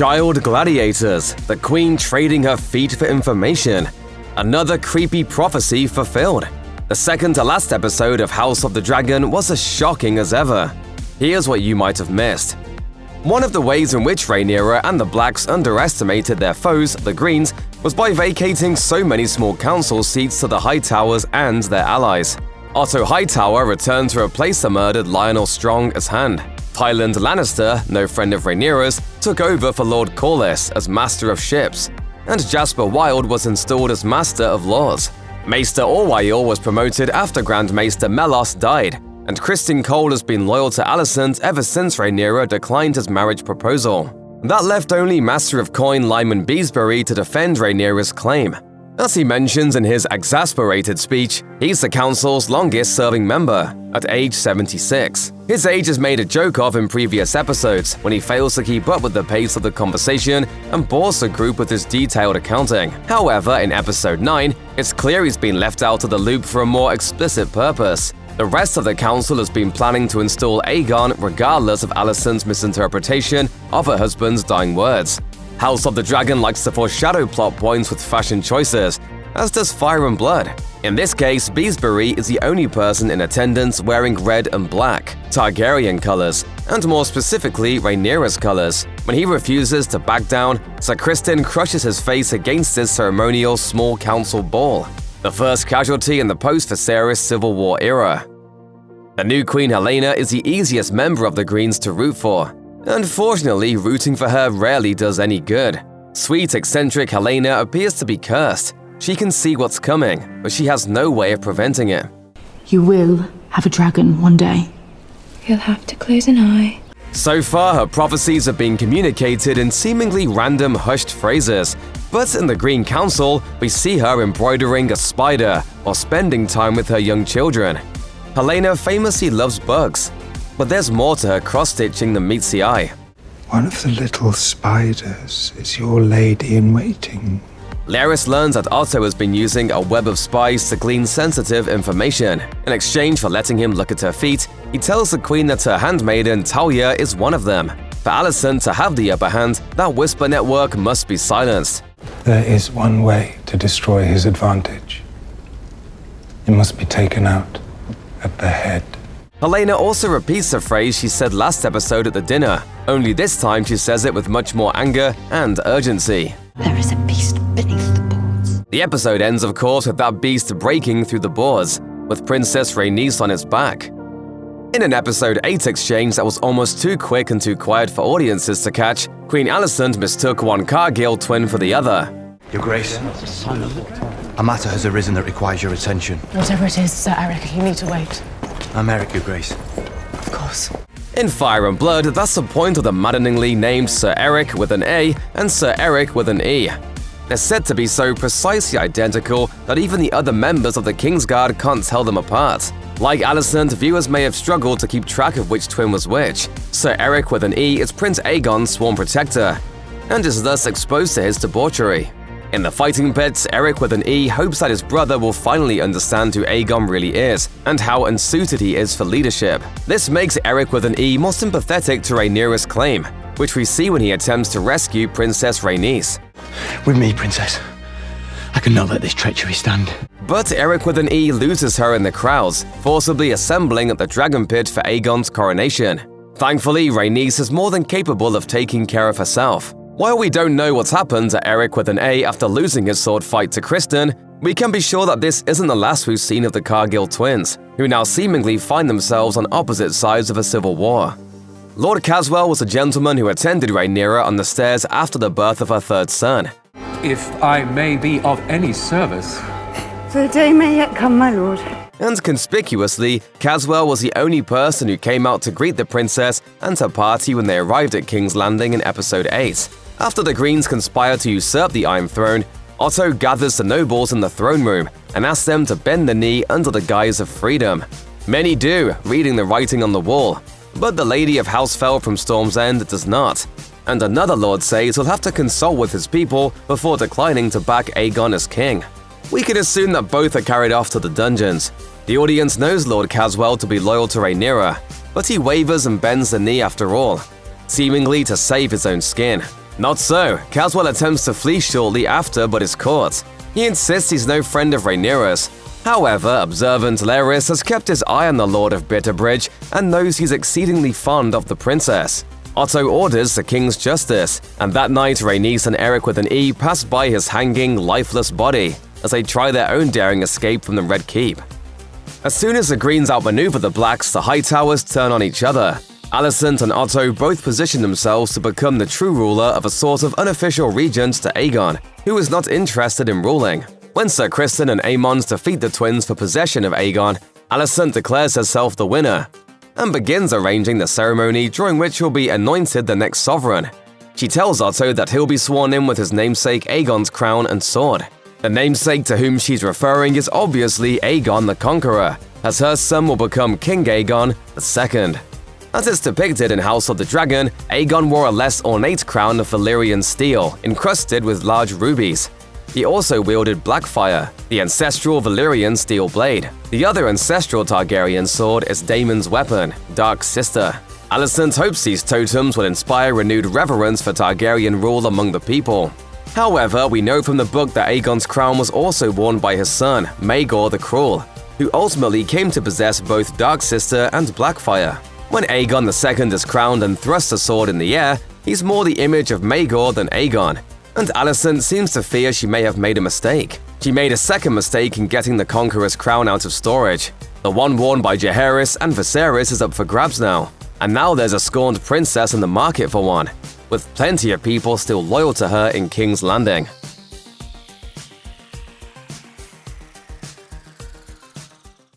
Child gladiators, the queen trading her feet for information. Another creepy prophecy fulfilled. The second to last episode of House of the Dragon was as shocking as ever. Here's what you might have missed. One of the ways in which Rhaenyra and the Blacks underestimated their foes, the Greens, was by vacating so many small council seats to the Hightowers and their allies. Otto Hightower returned to replace the murdered Lionel Strong as Hand. Tywin Lannister, no friend of Rhaenyra's, took over for Lord Corlys as Master of Ships, and Jasper Wilde was installed as Master of Laws. Maester Orwyle was promoted after Grand Maester Mellos died, and Criston Cole has been loyal to Alicent ever since Rhaenyra declined his marriage proposal. That left only Master of Coin Lyman Beesbury to defend Rhaenyra's claim. As he mentions in his exasperated speech, he's the council's longest-serving member, at age 76. His age is made a joke of in previous episodes when he fails to keep up with the pace of the conversation and bores the group with his detailed accounting. However, in episode 9, it's clear he's been left out of the loop for a more explicit purpose. The rest of the council has been planning to install Aegon regardless of Alicent's misinterpretation of her husband's dying words. House of the Dragon likes to foreshadow plot points with fashion choices, as does Fire and Blood. In this case, Beesbury is the only person in attendance wearing red and black, Targaryen colors, and more specifically Rhaenyra's colors. When he refuses to back down, Sir Criston crushes his face against his ceremonial small council ball, the first casualty in the post-Viserys Civil War era. The new Queen Helaena is the easiest member of the Greens to root for. Unfortunately, rooting for her rarely does any good. Sweet, eccentric Helaena appears to be cursed. She can see what's coming, but she has no way of preventing it. You will have a dragon one day. You'll have to close an eye. So far, her prophecies have been communicated in seemingly random, hushed phrases. But in the Green Council, we see her embroidering a spider or spending time with her young children. Helaena famously loves bugs, but there's more to her cross-stitching than meets the eye. One of the little spiders is your lady-in-waiting. Larys learns that Otto has been using a web of spies to glean sensitive information. In exchange for letting him look at her feet, he tells the queen that her handmaiden Talia is one of them. For Alicent to have the upper hand, that whisper network must be silenced. There is one way to destroy his advantage. It must be taken out at the head. Helaena also repeats the phrase she said last episode at the dinner, only this time she says it with much more anger and urgency. There is a beast beneath the boards. The episode ends, of course, with that beast breaking through the boards, with Princess Rhaenys on its back. In an episode 8 exchange that was almost too quick and too quiet for audiences to catch, Queen Alicent mistook one Cargill twin for the other. Your Grace, a matter has arisen that requires your attention. Whatever it is, Sir Arryk, you need to wait. I'm Erryk, Your Grace. Of course. In Fire and Blood, that's the point of the maddeningly named Sir Erryk with an A and Sir Erryk with an E. They're said to be so precisely identical that even the other members of the Kingsguard can't tell them apart. Like Alicent, viewers may have struggled to keep track of which twin was which. Sir Erryk with an E is Prince Aegon's sworn protector, and is thus exposed to his debauchery. In the fighting pits, Erryk with an E hopes that his brother will finally understand who Aegon really is, and how unsuited he is for leadership. This makes Erryk with an E more sympathetic to Rhaenyra's claim, which we see when he attempts to rescue Princess Rhaenys. With me, Princess. I cannot let this treachery stand. But Erryk with an E loses her in the crowds, forcibly assembling at the Dragon Pit for Aegon's coronation. Thankfully, Rhaenys is more than capable of taking care of herself. While we don't know what's happened to Erryk with an A after losing his sword fight to Criston, we can be sure that this isn't the last we've seen of the Cargill twins, who now seemingly find themselves on opposite sides of a civil war. Lord Caswell was a gentleman who attended Rhaenyra on the stairs after the birth of her third son. If I may be of any service. The day may yet come, my lord. And conspicuously, Caswell was the only person who came out to greet the princess and her party when they arrived at King's Landing in episode 8. After the Greens conspire to usurp the Iron Throne, Otto gathers the nobles in the throne room and asks them to bend the knee under the guise of freedom. Many do, reading the writing on the wall, but the Lady of Housefell from Storm's End does not. And another lord says he'll have to consult with his people before declining to back Aegon as king. We can assume that both are carried off to the dungeons. The audience knows Lord Caswell to be loyal to Rhaenyra, but he wavers and bends the knee after all, seemingly to save his own skin. Not so. Caswell attempts to flee shortly after but is caught. He insists he's no friend of Rhaenyra's. However, observant Larys has kept his eye on the Lord of Bitterbridge and knows he's exceedingly fond of the princess. Otto orders the king's justice, and that night Rhaenys and Erryk with an E pass by his hanging, lifeless body as they try their own daring escape from the Red Keep. As soon as the Greens outmaneuver the Blacks, the Hightowers turn on each other. Alicent and Otto both position themselves to become the true ruler of a sort of unofficial regent to Aegon, who is not interested in ruling. When Sir Criston and Aemond defeat the twins for possession of Aegon, Alicent declares herself the winner and begins arranging the ceremony during which he'll be anointed the next sovereign. She tells Otto that he'll be sworn in with his namesake Aegon's crown and sword. The namesake to whom she's referring is obviously Aegon the Conqueror, as her son will become King Aegon II. As it's depicted in House of the Dragon, Aegon wore a less ornate crown of Valyrian steel, encrusted with large rubies. He also wielded Blackfire, the ancestral Valyrian steel blade. The other ancestral Targaryen sword is Daemon's weapon, Dark Sister. Alicent hopes these totems will inspire renewed reverence for Targaryen rule among the people. However, we know from the book that Aegon's crown was also worn by his son, Maegor the Cruel, who ultimately came to possess both Dark Sister and Blackfire. When Aegon II is crowned and thrusts a sword in the air, he's more the image of Maegor than Aegon, and Alicent seems to fear she may have made a mistake. She made a second mistake in getting the Conqueror's crown out of storage. The one worn by Jaehaerys and Viserys is up for grabs now, and now there's a scorned princess in the market for one, with plenty of people still loyal to her in King's Landing.